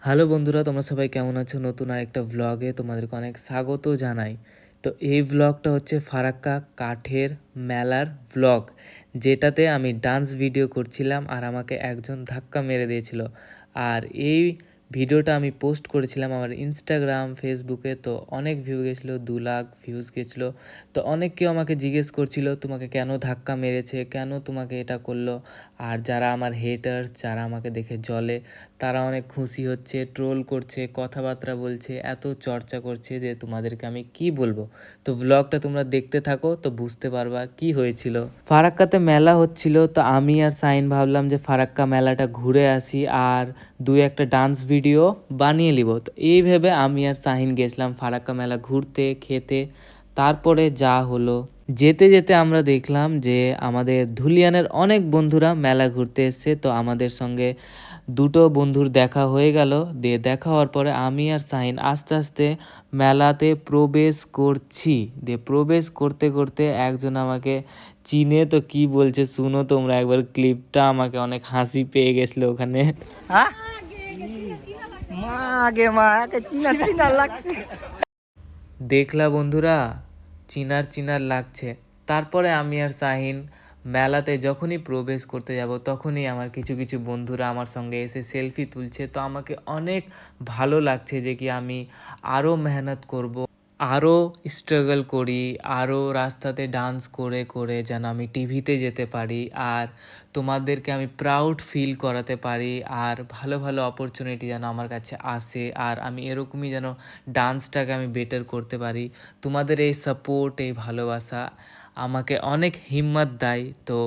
Hello বন্ধুরা, তোমরা সবাই কেমন আছো? নতুন আরেকটা ভ্লগে তোমাদেরকে অনেক স্বাগত জানাই। তো এই ভ্লগটা হচ্ছে ফারাক্কা কাঠের মেলার ভ্লগ, যেটাতে আমি ডান্স ভিডিও করছিলাম আর আমাকে একজন ধাক্কা মেরে দিয়েছিল। আর এই ভিডিওটা আমি পোস্ট করেছিলাম আমার ইনস্টাগ্রাম ফেসবুকে। তো অনেক ভিউ গেছিলো, 2 লাখ ভিউজ গেছিলো। তো অনেক কেউ আমাকে জিজ্ঞেস করছিল তোমাকে কেন ধাক্কা মেরেছে, কেন তোমাকে এটা করলো। আর যারা আমার হেটার্স, যারা আমাকে দেখে জ্বলে, তারা অনেক খুশি হচ্ছে, ট্রোল করছে, কথাবার্তা বলছে, এত চর্চা করছে যে তোমাদেরকে আমি কি বলবো। তো ব্লগটা তোমরা দেখতে থাকো, তো বুঝতে পারবা কি হয়েছিল। ফারাক্কাতে মেলা হচ্ছিল, তো আমি আর সাইন ভাবলাম যে ফারাক্কা মেলাটা ঘুরে আসি আর একটা ডান্স ভিডিও বানিয়ে নিব। তো এই ভেবে আমি আর সাহিন গেছিলাম ফারাক্কা মেলা ঘুরতে, খেতে। তারপরে যা হলো, যেতে যেতে আমরা দেখলাম যে আমাদের ধুলিয়ানের অনেক বন্ধুরা মেলা ঘুরতে এসছে। তো আমাদের সঙ্গে দুটো বন্ধুর দেখা হয়ে গেল। দেখা হওয়ার পরে আমি আর সাহিন আস্তে আস্তে মেলাতে প্রবেশ করছি। প্রবেশ করতে করতে একজন আমাকে চিনে, তো কি বলছে শুনো তোমরা একবার ক্লিপটা। আমাকে অনেক হাসি পেয়ে গেছিলো ওখানে। দেখলা বন্ধুরা, চিনার চিনার লাগছে। তারপরে আমি আর সাহিন মেলাতে যখনই প্রবেশ করতে যাব, তখনই আমার কিছু কিছু বন্ধুরা আমার সঙ্গে এসে সেলফি তুলছে। তো আমাকে অনেক ভালো লাগছে যে কি আমি আরও মেহনত করব, আরও স্ট্রাগল করি, আরও রাস্তাতে ডান্স করে করে যেন আমি টিভিতে যেতে পারি আর তোমাদেরকে আমি প্রাউড ফিল করাতে পারি। আর ভালো ভালো অপরচুনিটি যেন আমার কাছে আসে আর আমি এরকমই যেন ডান্সটাকে আমি বেটার করতে পারি। তোমাদের এই সাপোর্ট, এই ভালোবাসা আমাকে অনেক হিম্মত দেয়। তো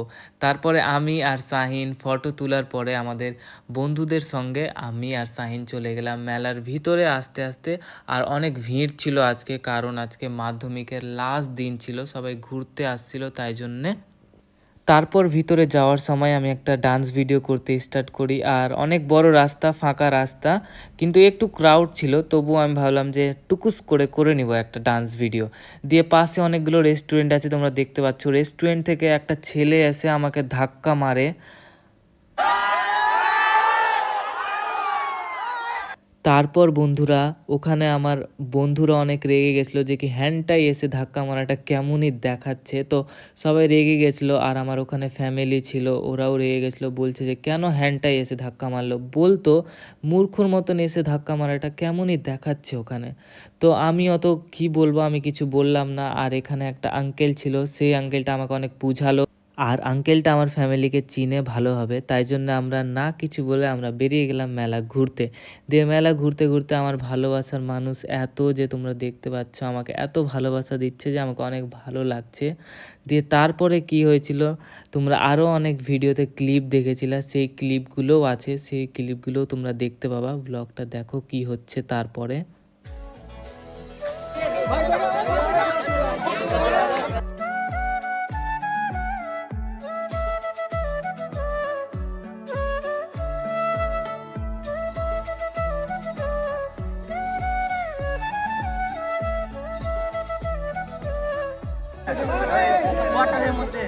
তারপরে আমি আর সাহিন ফটো তোলার পরে আমাদের বন্ধুদের সঙ্গে আমি আর সাহিন চলে গেলাম মেলার ভিতরে আস্তে আস্তে। আর অনেক ভিড় ছিল আজকে, কারণ আজকে মাধ্যমিকের লাস্ট দিন ছিল, সবাই ঘুরতে আসছিল তাই জন্যে। তারপর ভিতরে যাওয়ার সময় আমি একটা ডান্স ভিডিও করতে স্টার্ট করি। আর অনেক বড় রাস্তা, ফাঁকা রাস্তা, কিন্তু একটু ক্রাউড ছিল, তবুও আমি ভাবলাম যে টুকুস করে করে নিব একটা ডান্স ভিডিও। পাশে অনেকগুলো রেস্টুরেন্ট আছে, তোমরা দেখতে পাচ্ছ। রেস্টুরেন্ট থেকে একটা ছেলে এসে আমাকে ধাক্কা মারে। তারপর বন্ধুরা, ওখানে আমার বন্ধুরা অনেক রেগে গেছিলো যে কি হ্যান্ডটাই এসে ধাক্কা মারাটা কেমনই দেখাচ্ছে। তো সবাই রেগে গেছিলো আর আমার ওখানে ফ্যামিলি ছিল, ওরাও রেগে গেছিলো, বলছে যে কেন হ্যান্ডটাই এসে ধাক্কা মারলো, বলতো মূর্খর মতন এসে ধাক্কা মারাটা কেমনই দেখাচ্ছে ওখানে। তো আমি অত কি বলবো, আমি কিছু বললাম না। আর এখানে একটা আঙ্কেল ছিল, সেই আঙ্কেলটা আমাকে অনেক বুঝালো। আর আঙ্কেলটা আমার ফ্যামিলিকে চিনে ভালোভাবে, তাই জন্য আমরা না কিছু বলে আমরা বেরিয়ে গেলাম মেলা ঘুরতে। মেলা ঘুরতে ঘুরতে আমার ভালোবাসার মানুষ এত, যে তোমরা দেখতে পাচ্ছ আমাকে এত ভালোবাসা দিচ্ছে যে আমাকে অনেক ভালো লাগছে। তারপরে কি হয়েছিল তোমরা আরও অনেক ভিডিওতে ক্লিপ দেখেছিলা, সেই ক্লিপগুলোও আছে, সেই ক্লিপগুলোও তোমরা দেখতে পাবা। ব্লগটা দেখো কি হচ্ছে তারপরে। ওয়াটারের মধ্যে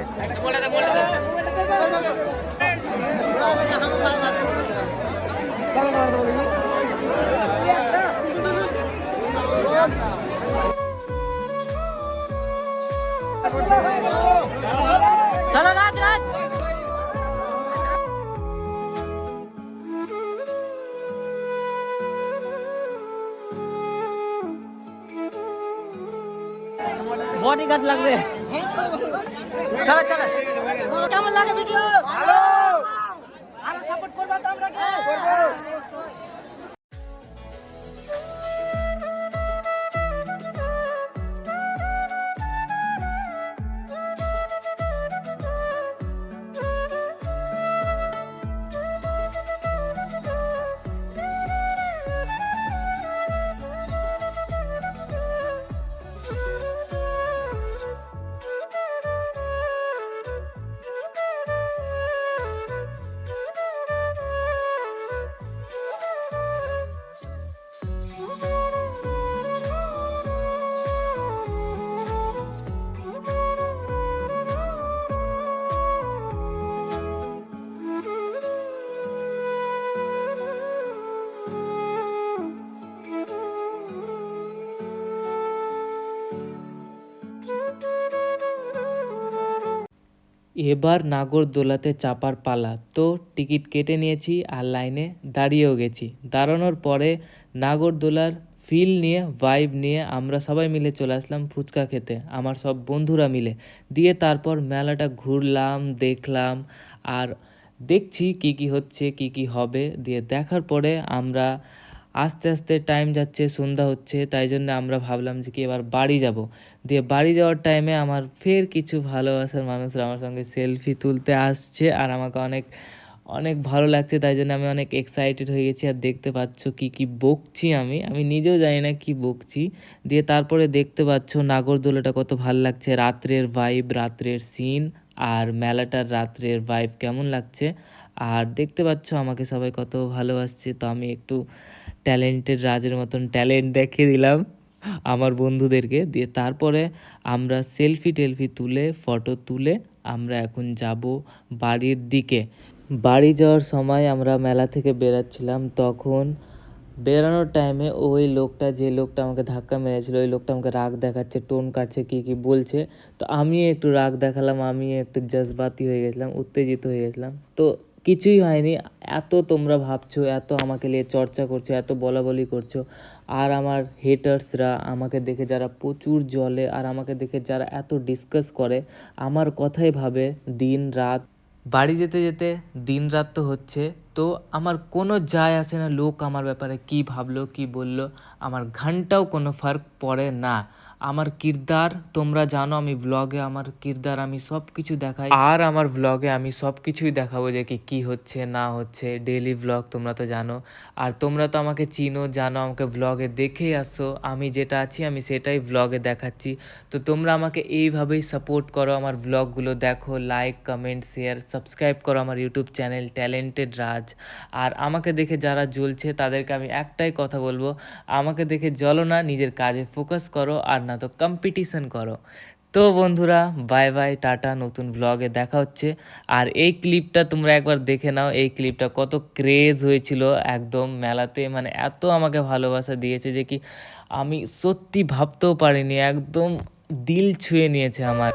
চলো রাজ রাজ বডিগার্ড লাগবে। চলো চলো, কেমন লাগে ভিডিও? ভালো, আরো সাপোর্ট করবা তো আমরা করব। এবার নাগরদোলাতে চাপার পালা। তো টিকিট কেটে নিয়েছি আর লাইনে দাঁড়িয়েও গেছি। দাঁড়ানোর পরে নাগরদোলার ফিল নিয়ে ভাইব নিয়ে আমরা সবাই মিলে চলে আসলাম ফুচকা খেতে, আমার সব বন্ধুরা মিলে। দিয়ে তারপর মেলাটা ঘুরলাম, দেখলাম আর দেখছি কি কি হচ্ছে কি কি হবে। দিয়ে দেখার পরে আমরা আস্তে আস্তে টাইম যাচ্ছে, সন্ধ্যা হচ্ছে, তাই জন্য আমরা ভাবলাম যে কি এবার বাড়ি যাব। দিয়ে বাড়ি যাওয়ার টাইমে আমার ফের কিছু ভালোবাসার মানুষরা আমার সঙ্গে সেলফি তুলতে আসছে আর আমাকে অনেক অনেক ভালো লাগছে, তাই জন্য আমি অনেক এক্সাইটেড হয়ে গেছি। আর দেখতে পাচ্ছ কি কি বকছি আমি নিজেও জানি না কি বকছি। দিয়ে তারপরে দেখতে পাচ্ছ নাগরদোলাটা কত ভালো লাগছে, রাত্রের ভাইব, রাত্রের সিন আর মেলাটার রাত্রের ভাইব কেমন লাগছে। আর দেখতে পাচ্ছ আমাকে সবাই কত ভালোবাসছে। তো আমি একটু ট্যালেন্টেড রাজের মতন ট্যালেন্ট দেখিয়ে দিলাম আমার বন্ধুদেরকে। দিয়ে তারপরে আমরা সেলফি টেলফি তুলে ফটো তুলে আমরা এখন যাব বাড়ির দিকে। বাড়ি যাওয়ার সময় আমরা মেলা থেকে বেরাচ্ছিলাম, তখন বেরানোর টাইমে ওই লোকটা, যে লোকটা আমাকে ধাক্কা মেরেছিল, ওই লোকটা আমাকে রাগ দেখাচ্ছে, টোন কাটছে, কী কী বলছে। তো আমি একটু রাগ দেখালাম, আমি একটু জজবাতি হয়ে গেছিলাম, উত্তেজিত হয়ে গেছিলাম। তো কিছুই হয়নি। এত তোমরা ভাবছো, এত আমাকে নিয়ে চর্চা করছো, এত বলাবলি করছো, আর আমার হেটার্সরা আমাকে দেখে যারা প্রচুর জ্বলে আর আমাকে দেখে যারা এত ডিসকাস করে, আমার কথাই ভাবে দিন রাত। বাড়ি যেতে যেতে দিন রাত তো হচ্ছে, তো আমার কোনো যায় আসে না লোক আমার ব্যাপারে কী ভাবলো কী বললো, আমার ঘন্টাও কোনো ফার্ক পড়ে না। আমার কিরদার তোমরা জানো, আমি ভ্লগে আমার কিরদার আমি সব কিছু দেখাই, আর আমার ভ্লগে আমি সব কিছুই দেখাবো যে কি হচ্ছে না হচ্ছে। ডেইলি ভ্লগ তোমরা তো জানো, আর তোমরা তো আমাকে চিনো, জানো, আমাকে ভ্লগে দেখেই আসছো। আমি যেটা আছি আমি সেটাই ভ্লগে দেখাচ্ছি। তো তোমরা আমাকে এইভাবেই সাপোর্ট করো, আমার ভ্লগগুলো দেখো, লাইক কমেন্ট শেয়ার সাবস্ক্রাইব করো আমার ইউটিউব চ্যানেল ট্যালেন্টেড রাজ। আর আমাকে দেখে যারা জ্বলছে তাদেরকে আমি একটাই কথা বলবো, আমাকে দেখে জ্বলো না, নিজের কাজে ফোকাস করো, আর না তো কম্পিটিশন করো। তো বন্ধুরা বাই বাই, টাটা, নতুন ভ্লগে দেখা হচ্ছে। আর এই ক্লিপটা তোমরা একবার দেখে নাও, এই ক্লিপটা কত ক্রেজ হয়েছিল একদম মেলাতে, মানে এত আমাকে ভালোবাসা দিয়েছে যে কি আমি সত্যি ভাবতেও পারিনি, একদম দিল ছুঁয়ে নিয়েছে আমার।